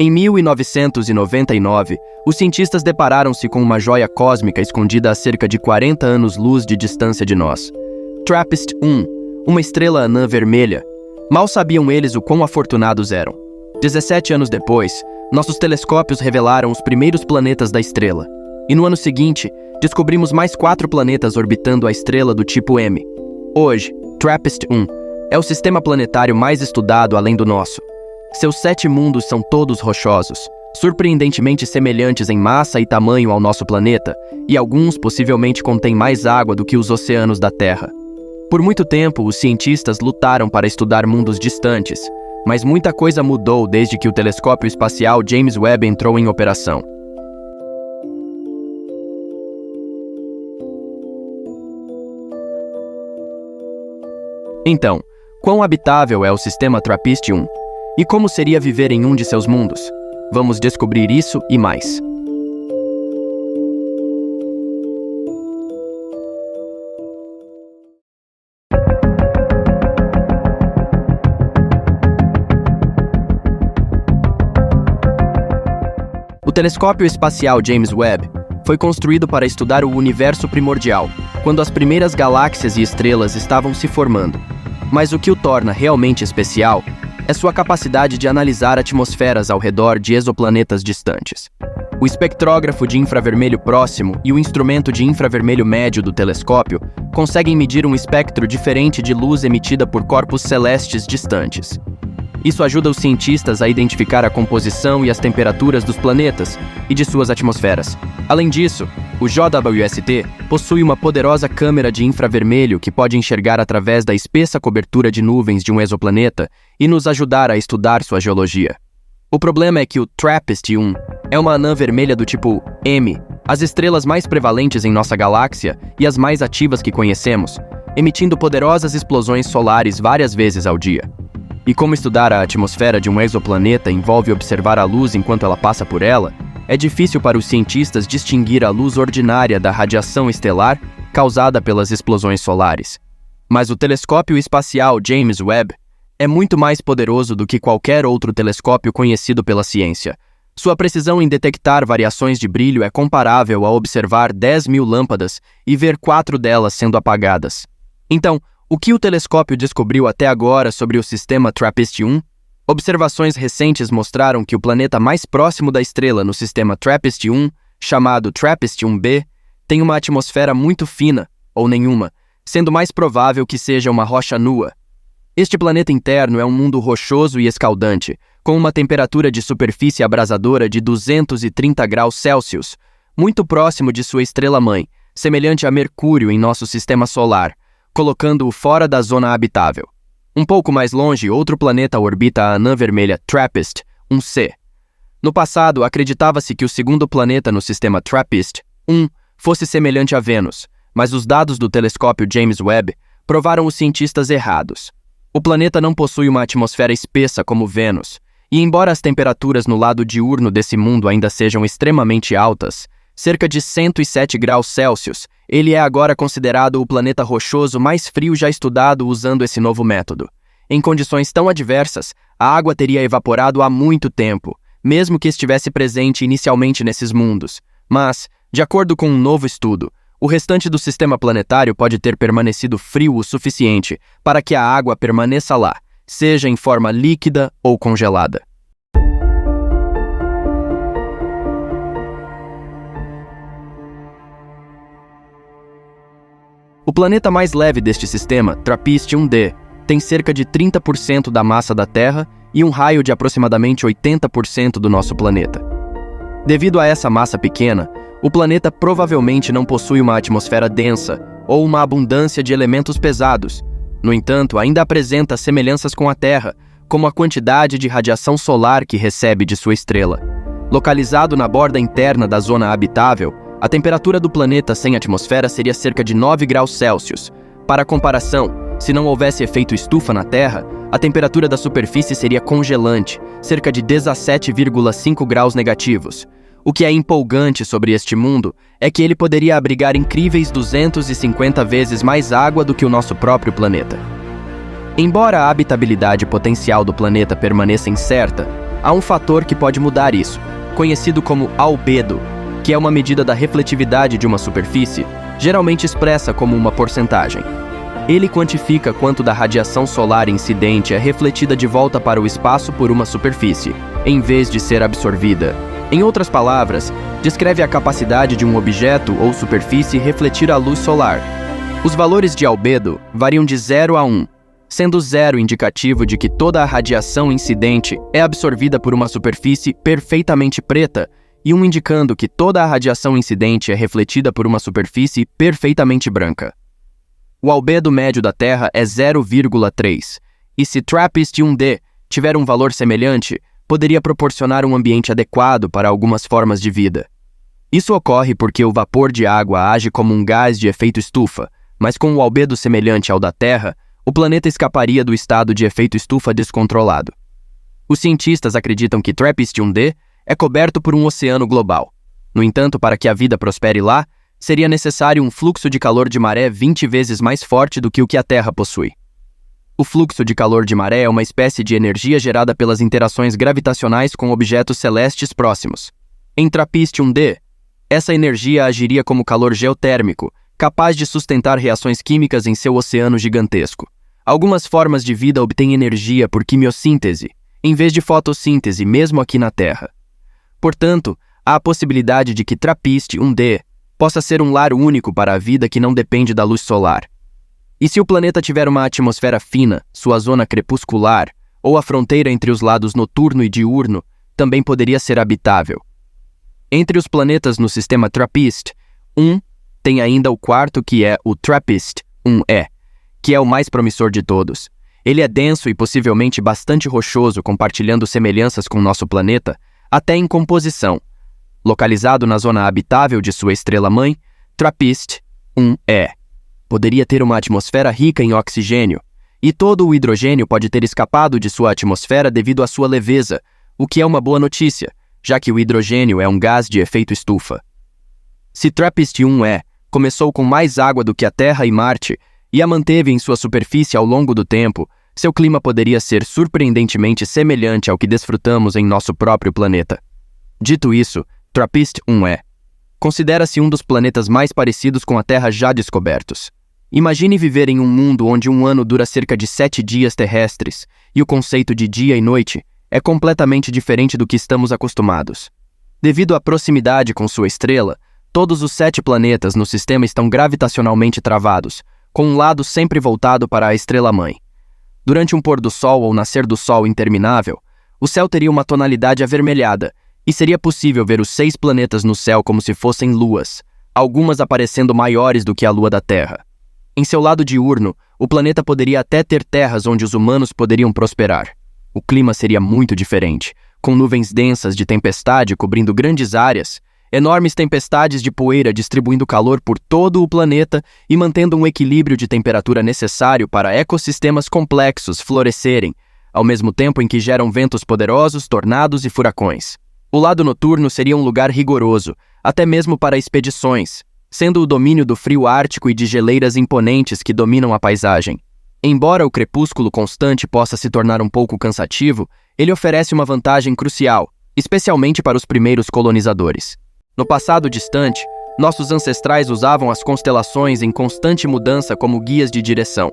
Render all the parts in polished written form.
Em 1999, os cientistas depararam-se com uma joia cósmica escondida a cerca de 40 anos-luz de distância de nós. TRAPPIST-1, uma estrela anã vermelha. Mal sabiam eles o quão afortunados eram. 17 anos depois, nossos telescópios revelaram os primeiros planetas da estrela. E no ano seguinte, descobrimos mais 4 planetas orbitando a estrela do tipo M. Hoje, TRAPPIST-1 é o sistema planetário mais estudado além do nosso. Seus 7 mundos são todos rochosos, surpreendentemente semelhantes em massa e tamanho ao nosso planeta, e alguns possivelmente contêm mais água do que os oceanos da Terra. Por muito tempo, os cientistas lutaram para estudar mundos distantes, mas muita coisa mudou desde que o telescópio espacial James Webb entrou em operação. Então, quão habitável é o sistema TRAPPIST-1? E como seria viver em um de seus mundos? Vamos descobrir isso e mais. O telescópio espacial James Webb foi construído para estudar o universo primordial, quando as primeiras galáxias e estrelas estavam se formando. Mas o que o torna realmente especial é sua capacidade de analisar atmosferas ao redor de exoplanetas distantes. O espectrógrafo de infravermelho próximo e o instrumento de infravermelho médio do telescópio conseguem medir um espectro diferente de luz emitida por corpos celestes distantes. Isso ajuda os cientistas a identificar a composição e as temperaturas dos planetas e de suas atmosferas. Além disso, o JWST possui uma poderosa câmera de infravermelho que pode enxergar através da espessa cobertura de nuvens de um exoplaneta e nos ajudar a estudar sua geologia. O problema é que o TRAPPIST-1 é uma anã vermelha do tipo M, as estrelas mais prevalentes em nossa galáxia e as mais ativas que conhecemos, emitindo poderosas explosões solares várias vezes ao dia. E como estudar a atmosfera de um exoplaneta envolve observar a luz enquanto ela passa por ela, é difícil para os cientistas distinguir a luz ordinária da radiação estelar causada pelas explosões solares. Mas o telescópio espacial James Webb é muito mais poderoso do que qualquer outro telescópio conhecido pela ciência. Sua precisão em detectar variações de brilho é comparável a observar 10.000 lâmpadas e ver 4 delas sendo apagadas. Então, o que o telescópio descobriu até agora sobre o sistema TRAPPIST-1? Observações recentes mostraram que o planeta mais próximo da estrela no sistema TRAPPIST-1, chamado TRAPPIST-1b, tem uma atmosfera muito fina, ou nenhuma, sendo mais provável que seja uma rocha nua. Este planeta interno é um mundo rochoso e escaldante, com uma temperatura de superfície abrasadora de 230 graus Celsius, muito próximo de sua estrela-mãe, semelhante a Mercúrio em nosso sistema solar, colocando-o fora da zona habitável. Um pouco mais longe, outro planeta orbita a anã vermelha TRAPPIST-1c. No passado, acreditava-se que o segundo planeta no sistema TRAPPIST-1 fosse semelhante a Vênus, mas os dados do telescópio James Webb provaram os cientistas errados. O planeta não possui uma atmosfera espessa como Vênus, e embora as temperaturas no lado diurno desse mundo ainda sejam extremamente altas, cerca de 107 graus Celsius, ele é agora considerado o planeta rochoso mais frio já estudado usando esse novo método. Em condições tão adversas, a água teria evaporado há muito tempo, mesmo que estivesse presente inicialmente nesses mundos. Mas, de acordo com um novo estudo, o restante do sistema planetário pode ter permanecido frio o suficiente para que a água permaneça lá, seja em forma líquida ou congelada. O planeta mais leve deste sistema, TRAPPIST-1d, tem cerca de 30% da massa da Terra e um raio de aproximadamente 80% do nosso planeta. Devido a essa massa pequena, o planeta provavelmente não possui uma atmosfera densa ou uma abundância de elementos pesados. No entanto, ainda apresenta semelhanças com a Terra, como a quantidade de radiação solar que recebe de sua estrela. Localizado na borda interna da zona habitável, a temperatura do planeta sem atmosfera seria cerca de 9 graus Celsius. Para comparação, se não houvesse efeito estufa na Terra, a temperatura da superfície seria congelante, cerca de 17,5 graus negativos. O que é empolgante sobre este mundo é que ele poderia abrigar incríveis 250 vezes mais água do que o nosso próprio planeta. Embora a habitabilidade potencial do planeta permaneça incerta, há um fator que pode mudar isso, conhecido como albedo, que é uma medida da refletividade de uma superfície, geralmente expressa como uma porcentagem. Ele quantifica quanto da radiação solar incidente é refletida de volta para o espaço por uma superfície, em vez de ser absorvida. Em outras palavras, descreve a capacidade de um objeto ou superfície refletir a luz solar. Os valores de albedo variam de 0 a 1, sendo 0 indicativo de que toda a radiação incidente é absorvida por uma superfície perfeitamente preta e 1 indicando que toda a radiação incidente é refletida por uma superfície perfeitamente branca. O albedo médio da Terra é 0,3, e se TRAPPIST-1D tiver um valor semelhante, poderia proporcionar um ambiente adequado para algumas formas de vida. Isso ocorre porque o vapor de água age como um gás de efeito estufa, mas com o albedo semelhante ao da Terra, o planeta escaparia do estado de efeito estufa descontrolado. Os cientistas acreditam que TRAPPIST-1D é coberto por um oceano global. No entanto, para que a vida prospere lá, seria necessário um fluxo de calor de maré 20 vezes mais forte do que o que a Terra possui. O fluxo de calor de maré é uma espécie de energia gerada pelas interações gravitacionais com objetos celestes próximos. Em TRAPPIST-1D, essa energia agiria como calor geotérmico, capaz de sustentar reações químicas em seu oceano gigantesco. Algumas formas de vida obtêm energia por quimiossíntese, em vez de fotossíntese, mesmo aqui na Terra. Portanto, há a possibilidade de que TRAPPIST-1D possa ser um lar único para a vida que não depende da luz solar. E se o planeta tiver uma atmosfera fina, sua zona crepuscular, ou a fronteira entre os lados noturno e diurno, também poderia ser habitável. Entre os planetas no sistema TRAPPIST-1, tem ainda o quarto, que é o TRAPPIST-1E, que é o mais promissor de todos. Ele é denso e possivelmente bastante rochoso, compartilhando semelhanças com nosso planeta, até em composição. Localizado na zona habitável de sua estrela-mãe, TRAPPIST-1E poderia ter uma atmosfera rica em oxigênio, e todo o hidrogênio pode ter escapado de sua atmosfera devido à sua leveza, o que é uma boa notícia, já que o hidrogênio é um gás de efeito estufa. Se TRAPPIST-1E começou com mais água do que a Terra e Marte e a manteve em sua superfície ao longo do tempo, seu clima poderia ser surpreendentemente semelhante ao que desfrutamos em nosso próprio planeta. Dito isso, TRAPPIST-1E considera-se um dos planetas mais parecidos com a Terra já descobertos. Imagine viver em um mundo onde um ano dura cerca de 7 dias terrestres, e o conceito de dia e noite é completamente diferente do que estamos acostumados. Devido à proximidade com sua estrela, todos os 7 planetas no sistema estão gravitacionalmente travados, com um lado sempre voltado para a estrela-mãe. Durante um pôr do sol ou nascer do sol interminável, o céu teria uma tonalidade avermelhada, e seria possível ver os 6 planetas no céu como se fossem luas, algumas aparecendo maiores do que a lua da Terra. Em seu lado diurno, o planeta poderia até ter terras onde os humanos poderiam prosperar. O clima seria muito diferente, com nuvens densas de tempestade cobrindo grandes áreas, enormes tempestades de poeira distribuindo calor por todo o planeta e mantendo um equilíbrio de temperatura necessário para ecossistemas complexos florescerem, ao mesmo tempo em que geram ventos poderosos, tornados e furacões. O lado noturno seria um lugar rigoroso, até mesmo para expedições, sendo o domínio do frio ártico e de geleiras imponentes que dominam a paisagem. Embora o crepúsculo constante possa se tornar um pouco cansativo, ele oferece uma vantagem crucial, especialmente para os primeiros colonizadores. No passado distante, nossos ancestrais usavam as constelações em constante mudança como guias de direção.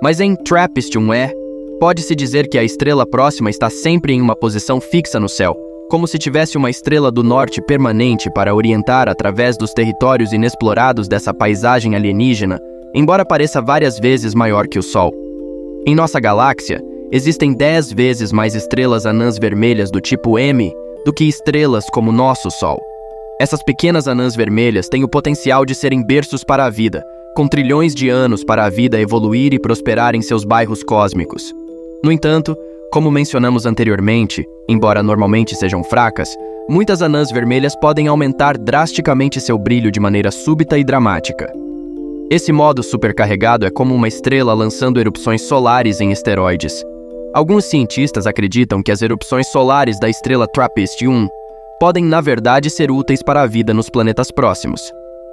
Mas em TRAPPIST-1E, pode-se dizer que a estrela próxima está sempre em uma posição fixa no céu, como se tivesse uma estrela do norte permanente para orientar através dos territórios inexplorados dessa paisagem alienígena, embora pareça várias vezes maior que o Sol. Em nossa galáxia, existem 10 vezes mais estrelas anãs vermelhas do tipo M do que estrelas como nosso Sol. Essas pequenas anãs vermelhas têm o potencial de serem berços para a vida, com trilhões de anos para a vida evoluir e prosperar em seus bairros cósmicos. No entanto, como mencionamos anteriormente, embora normalmente sejam fracas, muitas anãs vermelhas podem aumentar drasticamente seu brilho de maneira súbita e dramática. Esse modo supercarregado é como uma estrela lançando erupções solares em esteroides. Alguns cientistas acreditam que as erupções solares da estrela TRAPPIST-1 podem, na verdade, ser úteis para a vida nos planetas próximos.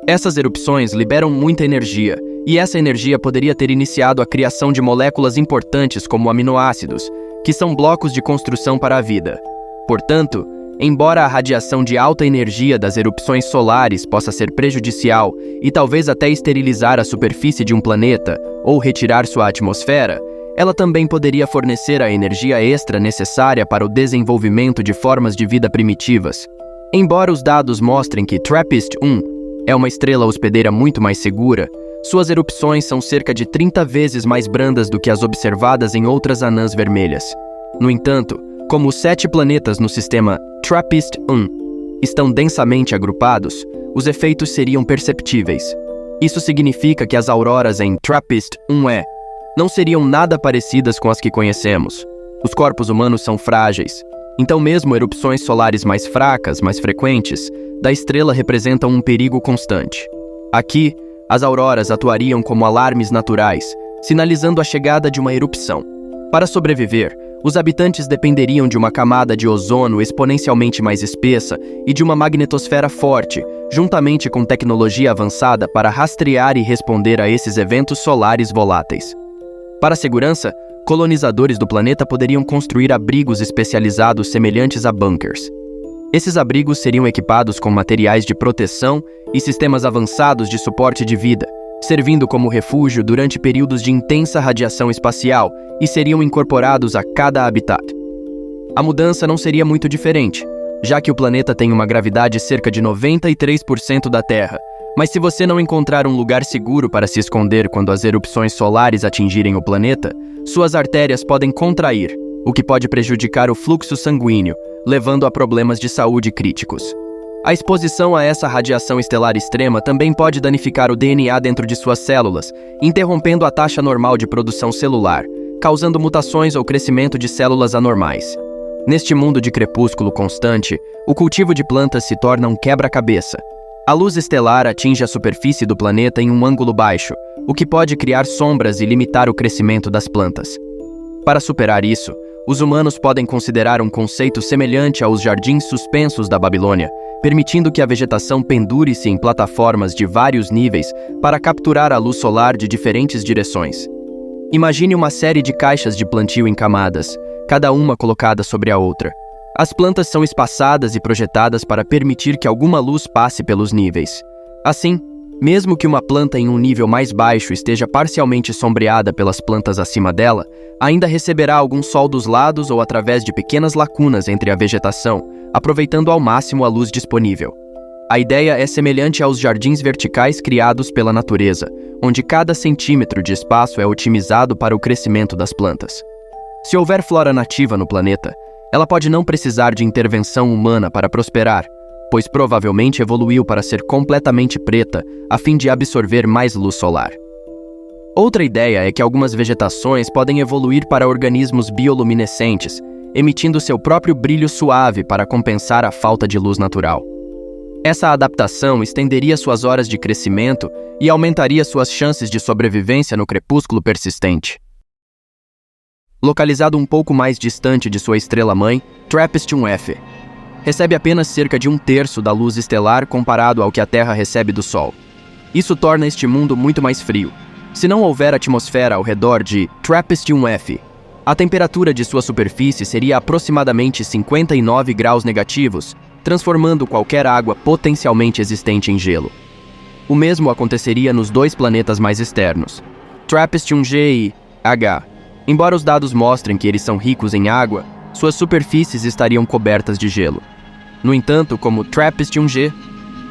Essas erupções liberam muita energia, e essa energia poderia ter iniciado a criação de moléculas importantes como aminoácidos, que são blocos de construção para a vida. Portanto, embora a radiação de alta energia das erupções solares possa ser prejudicial e talvez até esterilizar a superfície de um planeta ou retirar sua atmosfera, ela também poderia fornecer a energia extra necessária para o desenvolvimento de formas de vida primitivas. Embora os dados mostrem que TRAPPIST-1 é uma estrela hospedeira muito mais segura, suas erupções são cerca de 30 vezes mais brandas do que as observadas em outras anãs vermelhas. No entanto, como os 7 planetas no sistema TRAPPIST-1 estão densamente agrupados, os efeitos seriam perceptíveis. Isso significa que as auroras em TRAPPIST-1e não seriam nada parecidas com as que conhecemos. Os corpos humanos são frágeis, então mesmo erupções solares mais fracas, mais frequentes, da estrela representam um perigo constante. Aqui, as auroras atuariam como alarmes naturais, sinalizando a chegada de uma erupção. Para sobreviver, os habitantes dependeriam de uma camada de ozono exponencialmente mais espessa e de uma magnetosfera forte, juntamente com tecnologia avançada para rastrear e responder a esses eventos solares voláteis. Para a segurança, colonizadores do planeta poderiam construir abrigos especializados semelhantes a bunkers. Esses abrigos seriam equipados com materiais de proteção e sistemas avançados de suporte de vida, servindo como refúgio durante períodos de intensa radiação espacial e seriam incorporados a cada habitat. A mudança não seria muito diferente, já que o planeta tem uma gravidade cerca de 93% da Terra, mas se você não encontrar um lugar seguro para se esconder quando as erupções solares atingirem o planeta, suas artérias podem contrair, o que pode prejudicar o fluxo sanguíneo, levando a problemas de saúde críticos. A exposição a essa radiação estelar extrema também pode danificar o DNA dentro de suas células, interrompendo a taxa normal de produção celular, causando mutações ou crescimento de células anormais. Neste mundo de crepúsculo constante, o cultivo de plantas se torna um quebra-cabeça. A luz estelar atinge a superfície do planeta em um ângulo baixo, o que pode criar sombras e limitar o crescimento das plantas. Para superar isso, os humanos podem considerar um conceito semelhante aos jardins suspensos da Babilônia, permitindo que a vegetação pendure-se em plataformas de vários níveis para capturar a luz solar de diferentes direções. Imagine uma série de caixas de plantio em camadas, cada uma colocada sobre a outra. As plantas são espaçadas e projetadas para permitir que alguma luz passe pelos níveis. Assim, mesmo que uma planta em um nível mais baixo esteja parcialmente sombreada pelas plantas acima dela, ainda receberá algum sol dos lados ou através de pequenas lacunas entre a vegetação, aproveitando ao máximo a luz disponível. A ideia é semelhante aos jardins verticais criados pela natureza, onde cada centímetro de espaço é otimizado para o crescimento das plantas. Se houver flora nativa no planeta, ela pode não precisar de intervenção humana para prosperar, pois provavelmente evoluiu para ser completamente preta a fim de absorver mais luz solar. Outra ideia é que algumas vegetações podem evoluir para organismos bioluminescentes, emitindo seu próprio brilho suave para compensar a falta de luz natural. Essa adaptação estenderia suas horas de crescimento e aumentaria suas chances de sobrevivência no crepúsculo persistente. Localizado um pouco mais distante de sua estrela-mãe, TRAPPIST-1F recebe apenas cerca de 1/3 da luz estelar comparado ao que a Terra recebe do Sol. Isso torna este mundo muito mais frio. Se não houver atmosfera ao redor de TRAPPIST-1F, a temperatura de sua superfície seria aproximadamente 59 graus negativos, transformando qualquer água potencialmente existente em gelo. O mesmo aconteceria nos 2 planetas mais externos, TRAPPIST-1G e H. Embora os dados mostrem que eles são ricos em água, suas superfícies estariam cobertas de gelo. No entanto, como TRAPPIST-1G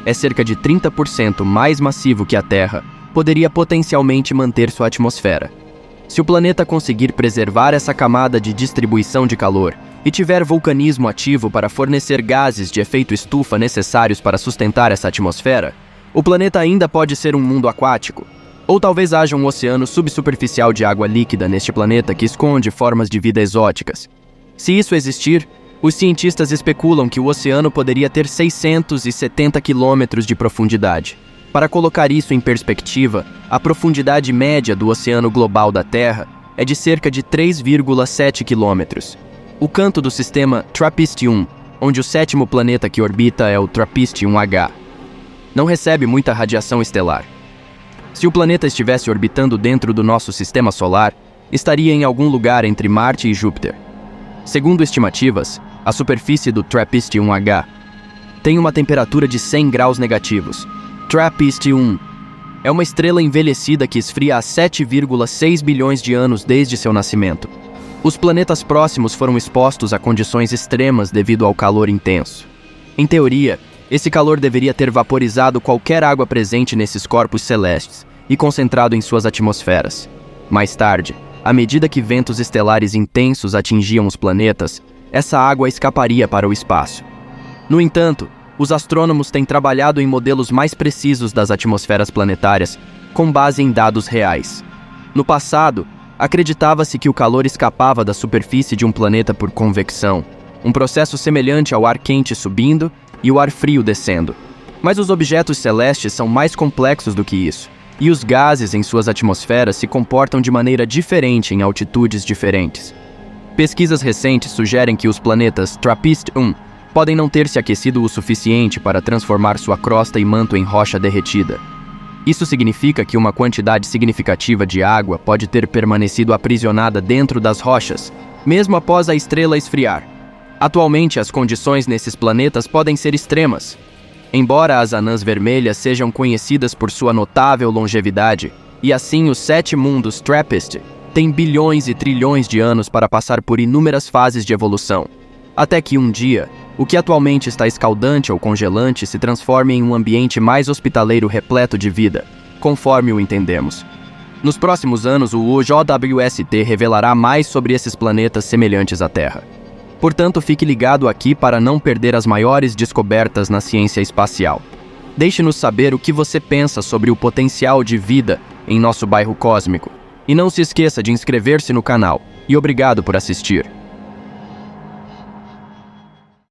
é cerca de 30% mais massivo que a Terra, poderia potencialmente manter sua atmosfera. Se o planeta conseguir preservar essa camada de distribuição de calor e tiver vulcanismo ativo para fornecer gases de efeito estufa necessários para sustentar essa atmosfera, o planeta ainda pode ser um mundo aquático. Ou talvez haja um oceano subsuperficial de água líquida neste planeta que esconde formas de vida exóticas. Se isso existir, os cientistas especulam que o oceano poderia ter 670 quilômetros de profundidade. Para colocar isso em perspectiva, a profundidade média do oceano global da Terra é de cerca de 3,7 quilômetros. O canto do sistema TRAPPIST-1, onde o 7º planeta que orbita é o TRAPPIST-1H, não recebe muita radiação estelar. Se o planeta estivesse orbitando dentro do nosso sistema solar, estaria em algum lugar entre Marte e Júpiter. Segundo estimativas, A superfície do TRAPPIST-1H tem uma temperatura de 100 graus negativos. TRAPPIST-1 é uma estrela envelhecida que esfria há 7,6 bilhões de anos desde seu nascimento. Os planetas próximos foram expostos a condições extremas devido ao calor intenso. Em teoria, esse calor deveria ter vaporizado qualquer água presente nesses corpos celestes e concentrado em suas atmosferas. Mais tarde, à medida que ventos estelares intensos atingiam os planetas, essa água escaparia para o espaço. No entanto, os astrônomos têm trabalhado em modelos mais precisos das atmosferas planetárias, com base em dados reais. No passado, acreditava-se que o calor escapava da superfície de um planeta por convecção, um processo semelhante ao ar quente subindo e o ar frio descendo. Mas os objetos celestes são mais complexos do que isso, e os gases em suas atmosferas se comportam de maneira diferente em altitudes diferentes. Pesquisas recentes sugerem que os planetas TRAPPIST-1 podem não ter se aquecido o suficiente para transformar sua crosta e manto em rocha derretida. Isso significa que uma quantidade significativa de água pode ter permanecido aprisionada dentro das rochas, mesmo após a estrela esfriar. Atualmente, as condições nesses planetas podem ser extremas. Embora as anãs vermelhas sejam conhecidas por sua notável longevidade, e assim os 7 mundos TRAPPIST têm bilhões e trilhões de anos para passar por inúmeras fases de evolução, até que um dia, o que atualmente está escaldante ou congelante se transforme em um ambiente mais hospitaleiro repleto de vida, conforme o entendemos. Nos próximos anos, o JWST revelará mais sobre esses planetas semelhantes à Terra. Portanto, fique ligado aqui para não perder as maiores descobertas na ciência espacial. Deixe-nos saber o que você pensa sobre o potencial de vida em nosso bairro cósmico. E não se esqueça de inscrever-se no canal. E obrigado por assistir.